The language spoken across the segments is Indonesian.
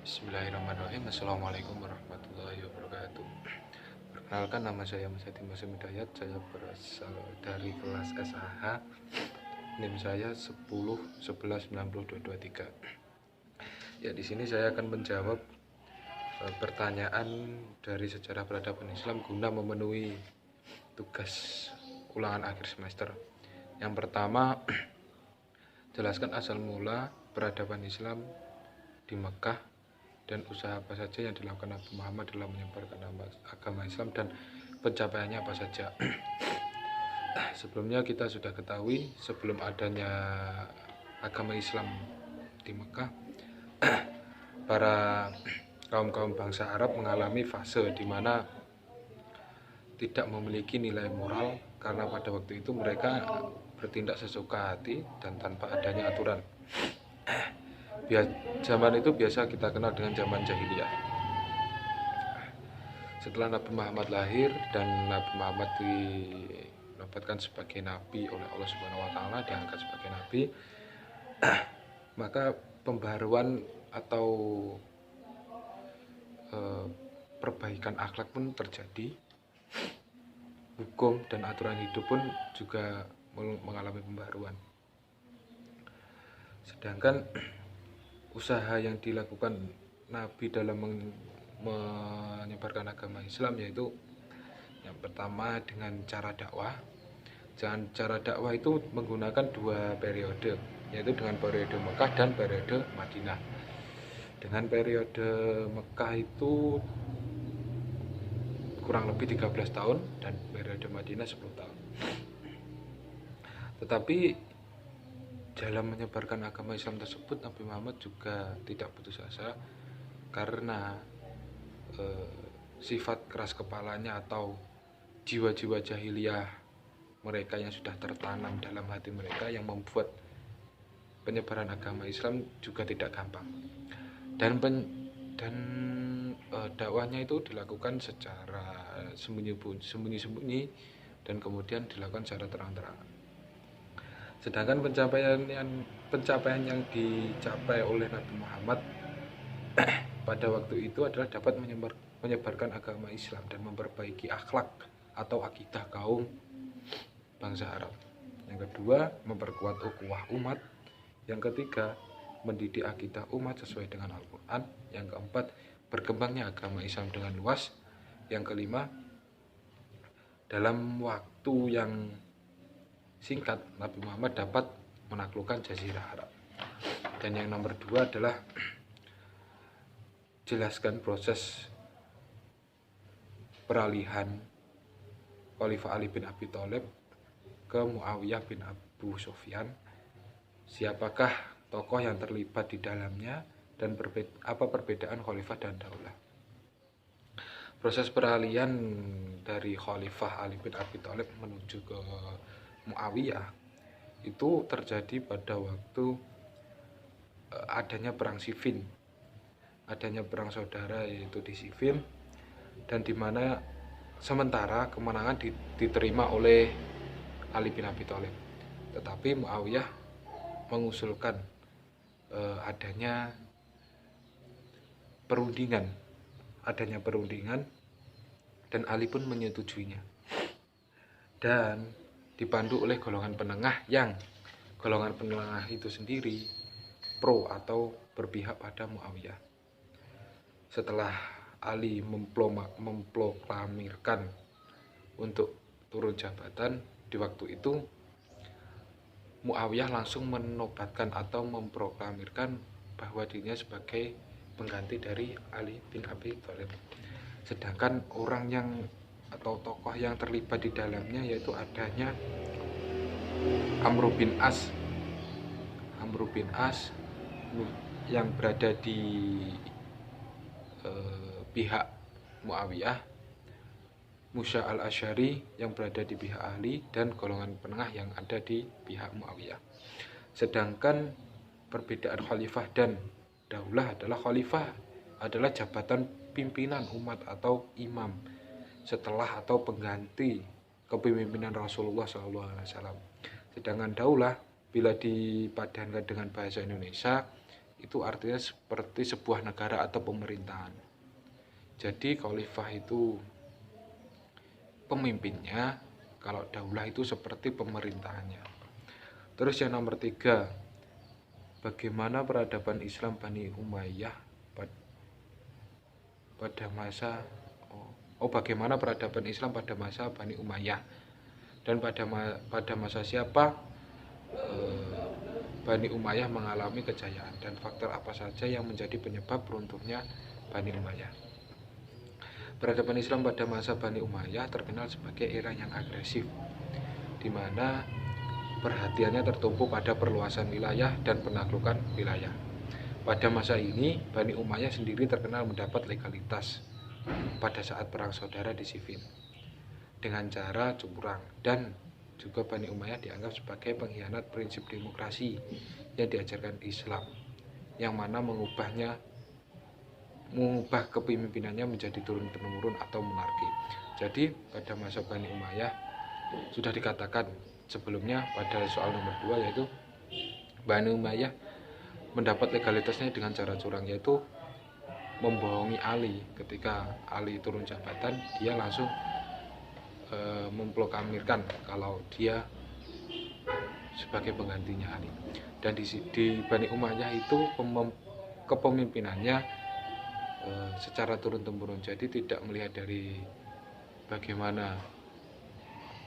Bismillahirrahmanirrahim. Assalamualaikum warahmatullahi wabarakatuh. Perkenalkan, nama saya Mas Hadi Masim Hidayat. Saya berasal dari kelas SAH. NIM saya 10 11 90 223. Ya, di sini saya akan menjawab pertanyaan dari sejarah peradaban Islam guna memenuhi tugas ulangan akhir semester. Yang pertama, jelaskan asal mula peradaban Islam di Mekah dan usaha apa saja yang dilakukan Nabi Muhammad dalam menyebarkan agama Islam dan pencapaiannya apa saja. Sebelumnya kita sudah ketahui, sebelum adanya agama Islam di Mekah, para kaum bangsa Arab mengalami fase di mana tidak memiliki nilai moral karena pada waktu itu mereka bertindak sesuka hati dan tanpa adanya aturan. Zaman itu biasa kita kenal dengan zaman jahiliyah. Setelah Nabi Muhammad lahir dan Nabi Muhammad dinobatkan sebagai nabi oleh Allah Subhanahu wa taala, diangkat sebagai nabi, maka pembaruan atau perbaikan akhlak pun terjadi. Hukum dan aturan hidup pun juga mengalami pembaruan. Sedangkan usaha yang dilakukan Nabi dalam menyebarkan agama Islam yaitu yang pertama dengan cara dakwah. Cara dakwah itu menggunakan dua periode, yaitu dengan periode Mekah dan periode Madinah. Dengan periode Mekah itu kurang lebih 13 tahun dan periode Madinah 10 tahun. Tetapi dalam menyebarkan agama Islam tersebut Nabi Muhammad juga tidak putus asa karena sifat keras kepalanya atau jiwa-jiwa jahiliyah mereka yang sudah tertanam dalam hati mereka yang membuat penyebaran agama Islam juga tidak gampang. Dan dakwahnya itu dilakukan secara sembunyi-sembunyi dan kemudian dilakukan secara terang-terangan. Sedangkan pencapaian yang dicapai oleh Nabi Muhammad pada waktu itu adalah dapat menyebarkan agama Islam dan memperbaiki akhlak atau akidah kaum bangsa Arab. Yang kedua, memperkuat ukhuwah umat. Yang ketiga, mendidik akidah umat sesuai dengan Al-Quran. Yang keempat, berkembangnya agama Islam dengan luas. Yang kelima, dalam waktu yang singkat Nabi Muhammad dapat menaklukkan Jazirah Arab. Dan yang nomor dua adalah jelaskan proses peralihan Khalifah Ali bin Abi Thalib ke Muawiyah bin Abu Sufyan. Siapakah tokoh yang terlibat di dalamnya dan apa perbedaan khalifah dan daulah. Proses peralihan dari Khalifah Ali bin Abi Thalib menuju ke Muawiyah itu terjadi pada waktu adanya perang Siffin, adanya perang saudara yaitu di Siffin, dan dimana sementara kemenangan diterima oleh Ali bin Abi Thalib, tetapi Muawiyah mengusulkan adanya perundingan dan Ali pun menyetujuinya. Dan dipandu oleh golongan penengah yang golongan penengah itu sendiri pro atau berpihak pada Muawiyah. Setelah Ali memproklamirkan untuk turun jabatan, di waktu itu Muawiyah langsung menobatkan atau memproklamirkan bahwa dirinya sebagai pengganti dari Ali bin Abi Thalib. Sedangkan orang yang atau tokoh yang terlibat di dalamnya yaitu adanya Amr bin As yang berada di pihak Muawiyah, Musa al-Asy'ari yang berada di pihak Ali, dan golongan penengah yang ada di pihak Muawiyah. Sedangkan perbedaan khalifah dan daulah adalah khalifah adalah jabatan pimpinan umat atau imam setelah atau pengganti kepemimpinan Rasulullah SAW. Sedangkan daulah bila dipadankan dengan bahasa Indonesia itu artinya seperti sebuah negara atau pemerintahan. Jadi khalifah itu pemimpinnya, kalau daulah itu seperti pemerintahannya. Terus yang nomor 3, bagaimana peradaban Islam Bani Umayyah pada masa bagaimana peradaban Islam pada masa Bani Umayyah, dan pada masa siapa Bani Umayyah mengalami kejayaan, dan faktor apa saja yang menjadi penyebab runtuhnya Bani Umayyah. Peradaban Islam pada masa Bani Umayyah terkenal sebagai era yang agresif, di mana perhatiannya tertumpu pada perluasan wilayah dan penaklukan wilayah. Pada masa ini, Bani Umayyah sendiri terkenal mendapat legalitas pada saat perang saudara di Siffin dengan cara curang, dan juga Bani Umayyah dianggap sebagai pengkhianat prinsip demokrasi yang diajarkan Islam, yang mana mengubah kepemimpinannya menjadi turun-temurun atau monarki. Jadi pada masa Bani Umayyah sudah dikatakan sebelumnya pada soal nomor 2, yaitu Bani Umayyah mendapat legalitasnya dengan cara curang, yaitu membohongi Ali. Ketika Ali turun jabatan, dia langsung memproklamirkan kalau dia sebagai penggantinya Ali. Dan di Bani Umayyah itu kepemimpinannya secara turun-temurun, jadi tidak melihat dari bagaimana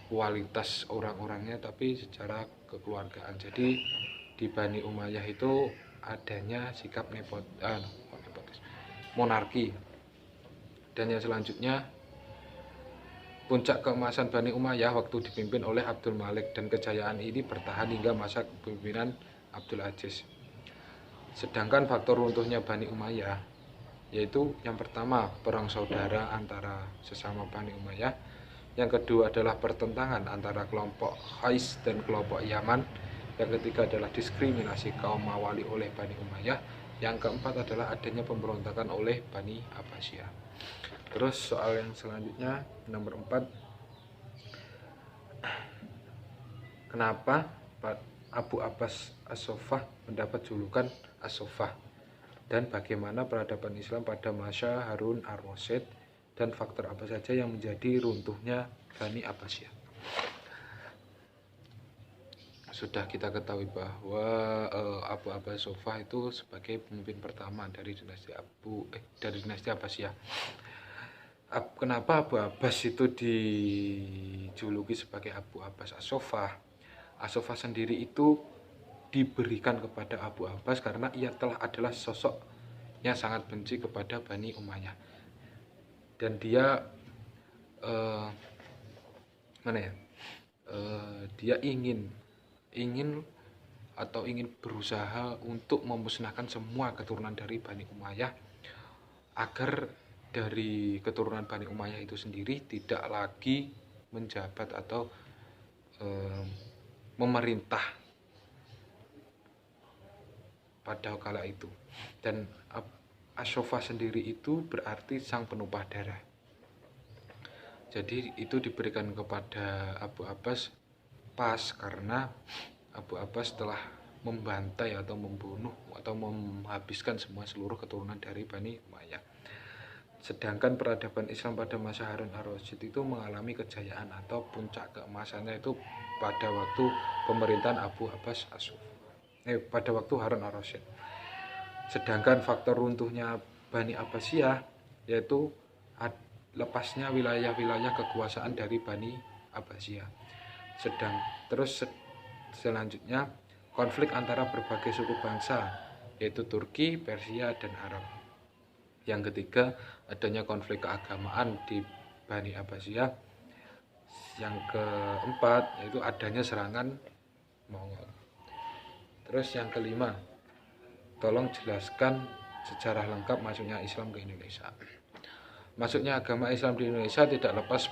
kualitas orang-orangnya, tapi secara kekeluargaan. Jadi di Bani Umayyah itu adanya sikap monarki. Dan yang selanjutnya, puncak keemasan Bani Umayyah waktu dipimpin oleh Abdul Malik, dan kejayaan ini bertahan hingga masa kepemimpinan Abdul Aziz. Sedangkan faktor runtuhnya Bani Umayyah, yaitu yang pertama perang saudara antara sesama Bani Umayyah, yang kedua adalah pertentangan antara kelompok Qais dan kelompok Yaman, yang ketiga adalah diskriminasi kaum Mawali oleh Bani Umayyah, yang keempat adalah adanya pemberontakan oleh Bani Abbasiyah. Terus soal yang selanjutnya nomor 4, kenapa Abu Abbas As-Soffah mendapat julukan As-Soffah, dan bagaimana peradaban Islam pada masa Harun ar-Rasyid, dan faktor apa saja yang menjadi runtuhnya Bani Abbasiyah. Sudah kita ketahui bahwa Abu Abbas As-Soffah itu sebagai pemimpin pertama dari dinasti Abbasiyah. Kenapa Abu Abbas itu dijuluki sebagai Abu Abbas As-Soffah? As-Soffah sendiri itu diberikan kepada Abu Abbas karena ia adalah sosok yang sangat benci kepada Bani Umayyah, dan dia dia ingin berusaha untuk memusnahkan semua keturunan dari Bani Umayyah, agar dari keturunan Bani Umayyah itu sendiri tidak lagi menjabat atau memerintah pada kala itu. Dan As-Soffah sendiri itu berarti sang penumpah darah. Jadi itu diberikan kepada Abu Abbas pas karena Abu Abbas telah membantai atau membunuh atau menghabiskan seluruh keturunan dari Bani Umayyah. Sedangkan peradaban Islam pada masa Harun ar-Rasyid itu mengalami kejayaan atau puncak keemasannya itu pada waktu pemerintahan Abu Abbas pada waktu Harun ar-Rasyid. Sedangkan faktor runtuhnya Bani Abbasiyah yaitu lepasnya wilayah-wilayah kekuasaan dari Bani Abbasiyah. Terus selanjutnya konflik antara berbagai suku bangsa, yaitu Turki, Persia, dan Arab. Yang ketiga, adanya konflik keagamaan di Bani Abbasiyah. Yang keempat, yaitu adanya serangan Mongol. Terus yang kelima, tolong jelaskan sejarah lengkap masuknya Islam ke Indonesia. Masuknya agama Islam di Indonesia tidak lepas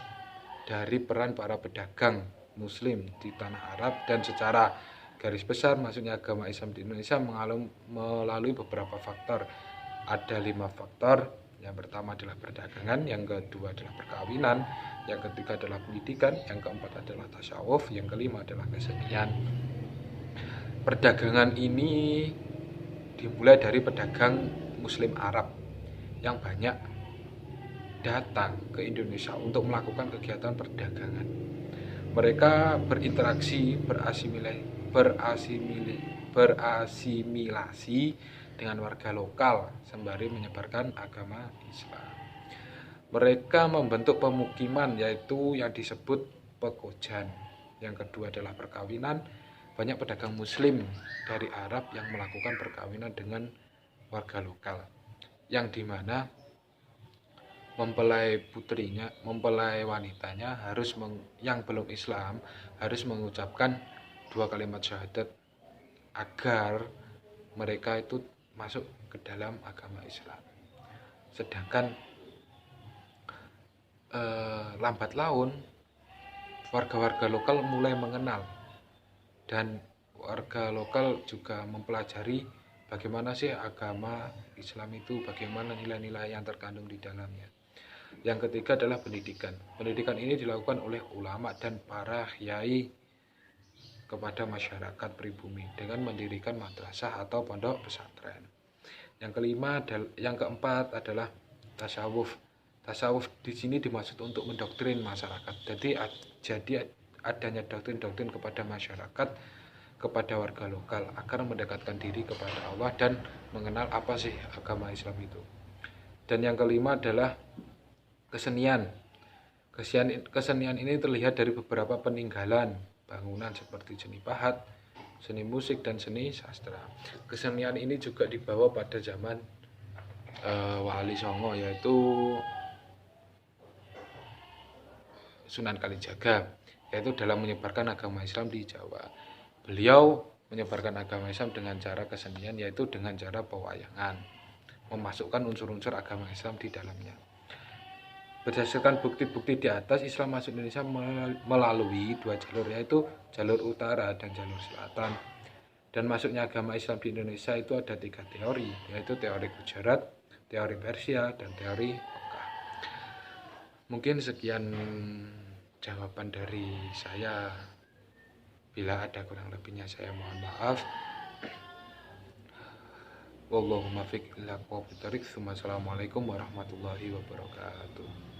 dari peran para pedagang Muslim di tanah Arab, dan secara garis besar masuknya agama Islam di Indonesia melalui beberapa faktor. Ada 5 faktor. Yang pertama adalah perdagangan, yang kedua adalah perkawinan, yang ketiga adalah pendidikan, yang keempat adalah tasawuf, yang kelima adalah kesenian. Perdagangan ini dimulai dari pedagang Muslim Arab yang banyak datang ke Indonesia untuk melakukan kegiatan perdagangan. Mereka berinteraksi, berasimilasi dengan warga lokal sembari menyebarkan agama Islam. Mereka membentuk pemukiman yaitu yang disebut pekojan. Yang kedua adalah perkawinan. Banyak pedagang Muslim dari Arab yang melakukan perkawinan dengan warga lokal, yang dimana mempelai wanitanya yang belum Islam harus mengucapkan 2 kalimat syahadat agar mereka itu masuk ke dalam agama Islam. Sedangkan lambat laun warga-warga lokal mulai mengenal, dan warga lokal juga mempelajari bagaimana sih agama Islam itu, bagaimana nilai-nilai yang terkandung di dalamnya. Yang ketiga adalah pendidikan. Pendidikan ini dilakukan oleh ulama dan para kiai kepada masyarakat pribumi dengan mendirikan madrasah atau pondok pesantren. Yang keempat adalah tasawuf. Tasawuf di sini dimaksud untuk mendoktrin masyarakat. Jadi adanya doktrin-doktrin kepada masyarakat, kepada warga lokal agar mendekatkan diri kepada Allah dan mengenal apa sih agama Islam itu. Dan yang kelima adalah kesenian. Kesenian ini terlihat dari beberapa peninggalan bangunan seperti seni pahat, seni musik, dan seni sastra. Kesenian ini juga dibawa pada zaman Wali Songo, yaitu Sunan Kalijaga, yaitu dalam menyebarkan agama Islam di Jawa. Beliau menyebarkan agama Islam dengan cara kesenian, yaitu dengan cara pewayangan, memasukkan unsur-unsur agama Islam di dalamnya. Berdasarkan bukti-bukti di atas, Islam masuk Indonesia melalui 2 jalur, yaitu jalur utara dan jalur selatan. Dan masuknya agama Islam di Indonesia itu ada 3 teori, yaitu teori Gujarat, teori Persia, dan teori Mekah. Mungkin sekian jawaban dari saya. Bila ada kurang lebihnya saya mohon maaf. Wallahumma fiq ila aqwam. Assalamualaikum warahmatullahi wabarakatuh.